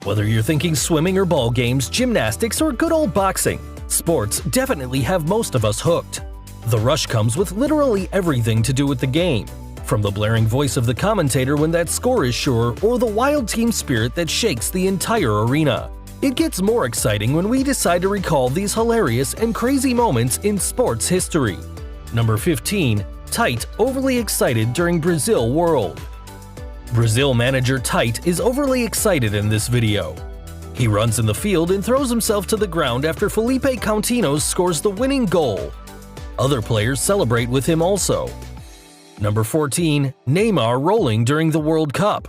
Whether you're thinking swimming or ball games, gymnastics, or good old boxing, sports definitely have most of us hooked. The rush comes with literally everything to do with the game, from the blaring voice of the commentator when that score is sure or the wild team spirit that shakes the entire arena. It gets more exciting when we decide to recall these hilarious and crazy moments in sports history. Number 15. Tite overly excited during Brazil World. Brazil manager Tite is overly excited in this video. He runs in the field and throws himself to the ground after Felipe Coutinho scores the winning goal. Other players celebrate with him also. Number 14. Neymar rolling during the World Cup.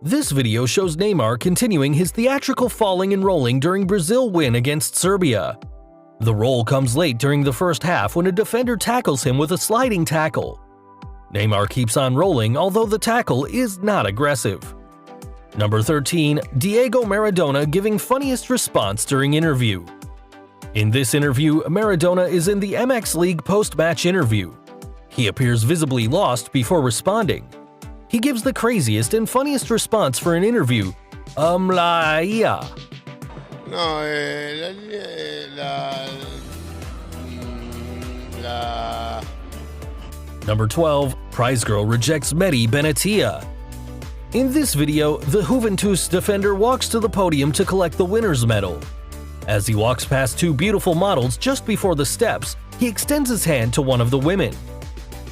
This video shows Neymar continuing his theatrical falling and rolling during Brazil win against Serbia. The roll comes late during the first half when a defender tackles him with a sliding tackle. Neymar keeps on rolling, although the tackle is not aggressive. Number 13. Diego Maradona giving funniest response during interview. In this interview, Maradona is in the MX League post-match interview. He appears visibly lost before responding. He gives the craziest and funniest response for an interview, la IA. No, Number 12. Prize Girl rejects Mehdi Benatia. In this video, the Juventus defender walks to the podium to collect the winner's medal. As he walks past two beautiful models just before the steps, he extends his hand to one of the women.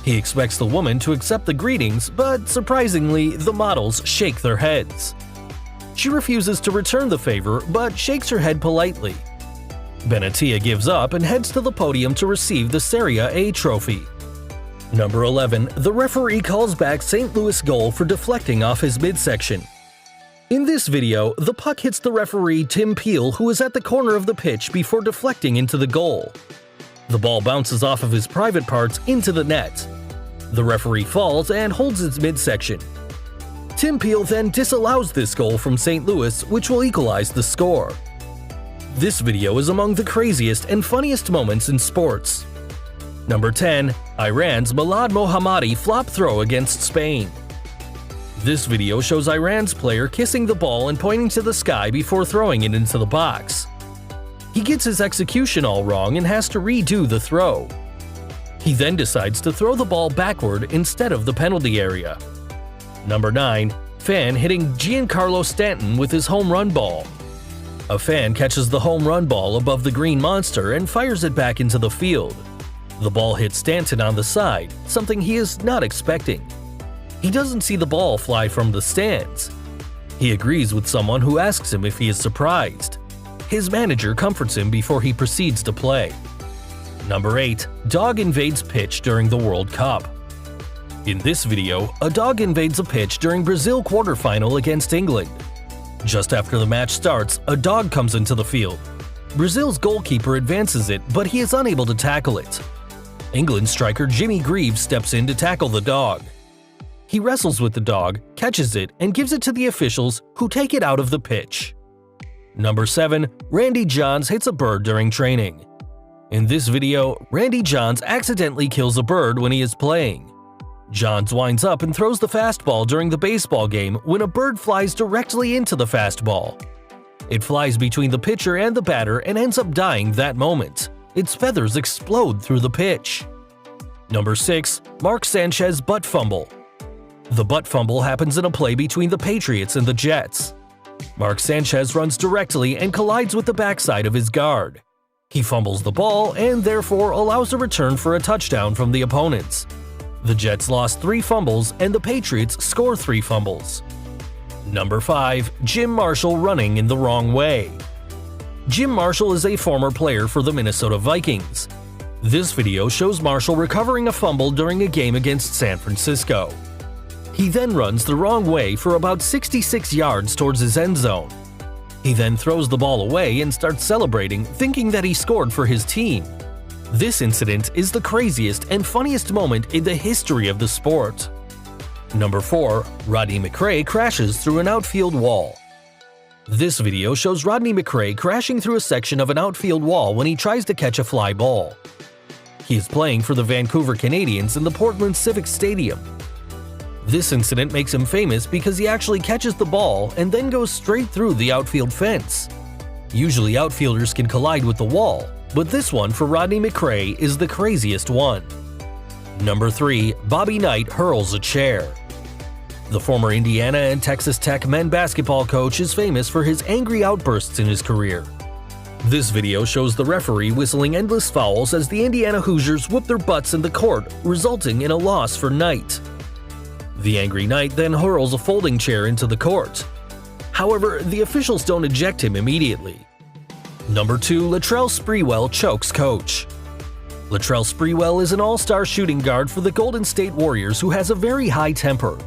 He expects the woman to accept the greetings, but surprisingly, the models shake their heads. She refuses to return the favor, but shakes her head politely. Benatia gives up and heads to the podium to receive the Serie A trophy. Number 11. The referee calls back St. Louis goal for deflecting off his midsection. In this video, the puck hits the referee Tim Peel, who is at the corner of the pitch before deflecting into the goal. The ball bounces off of his private parts into the net. The referee falls and holds his midsection. Tim Peel then disallows this goal from St. Louis, which will equalize the score. This video is among the craziest and funniest moments in sports. Number 10. Iran's Milad Mohammadi flop throw against Spain. This video shows Iran's player kissing the ball and pointing to the sky before throwing it into the box. He gets his execution all wrong and has to redo the throw. He then decides to throw the ball backward instead of the penalty area. Number 9. Fan hitting Giancarlo Stanton with his home run ball. A fan catches the home run ball above the green monster and fires it back into the field. The ball hits Stanton on the side, something he is not expecting. He doesn't see the ball fly from the stands. He agrees with someone who asks him if he is surprised. His manager comforts him before he proceeds to play. Number 8. Dog invades pitch during the World Cup. In this video, a dog invades a pitch during Brazil quarterfinal against England. Just after the match starts, a dog comes into the field. Brazil's goalkeeper advances it, but he is unable to tackle it. England striker Jimmy Greaves steps in to tackle the dog. He wrestles with the dog, catches it, and gives it to the officials, who take it out of the pitch. Number 7. Randy Johns hits a bird during training. In this video, Randy Johns accidentally kills a bird when he is playing. Johns winds up and throws the fastball during the baseball game when a bird flies directly into the fastball. It flies between the pitcher and the batter and ends up dying that moment. Its feathers explode through the pitch. Number 6. Mark Sanchez butt fumble. The butt fumble happens in a play between the Patriots and the Jets. Mark Sanchez runs directly and collides with the backside of his guard. He fumbles the ball and therefore allows a return for a touchdown from the opponents. The Jets lost 3 fumbles and the Patriots score 3 fumbles. Number 5. Jim Marshall running in the wrong way. Jim Marshall is a former player for the Minnesota Vikings. This video shows Marshall recovering a fumble during a game against San Francisco. He then runs the wrong way for about 66 yards towards his end zone. He then throws the ball away and starts celebrating, thinking that he scored for his team. This incident is the craziest and funniest moment in the history of the sport. Number 4. Rodney McRae crashes through an outfield wall. This video shows Rodney McRae crashing through a section of an outfield wall when he tries to catch a fly ball. He is playing for the Vancouver Canadians in the Portland Civic Stadium. This incident makes him famous because he actually catches the ball and then goes straight through the outfield fence. Usually outfielders can collide with the wall, but this one for Rodney McRae is the craziest one. Number 3. Bobby Knight hurls a chair. The former Indiana and Texas Tech men basketball coach is famous for his angry outbursts in his career. This video shows the referee whistling endless fouls as the Indiana Hoosiers whoop their butts in the court, resulting in a loss for Knight. The angry Knight then hurls a folding chair into the court. However, the officials don't eject him immediately. Number 2. Latrell Sprewell chokes coach. Latrell Sprewell is an all-star shooting guard for the Golden State Warriors who has a very high temper.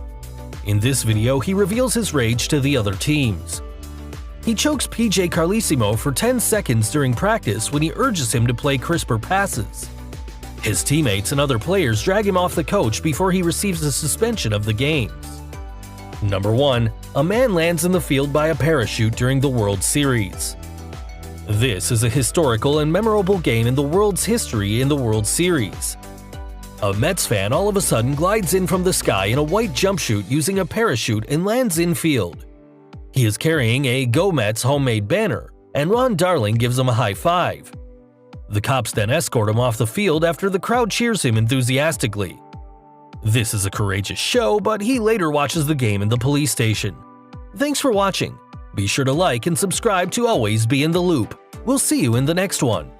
In this video, he reveals his rage to the other teams. He chokes PJ Carlesimo for 10 seconds during practice when he urges him to play crisper passes. His teammates and other players drag him off the coach before he receives a suspension of the games. Number 1. A man lands in the field by a parachute during the World Series. This is a historical and memorable game in the world's history in the World Series. A Mets fan all of a sudden glides in from the sky in a white jumpsuit using a parachute and lands infield. He is carrying a Go Mets homemade banner, and Ron Darling gives him a high five. The cops then escort him off the field after the crowd cheers him enthusiastically. This is a courageous show, but he later watches the game in the police station. Thanks for watching. Be sure to like and subscribe to always be in the loop. We'll see you in the next one.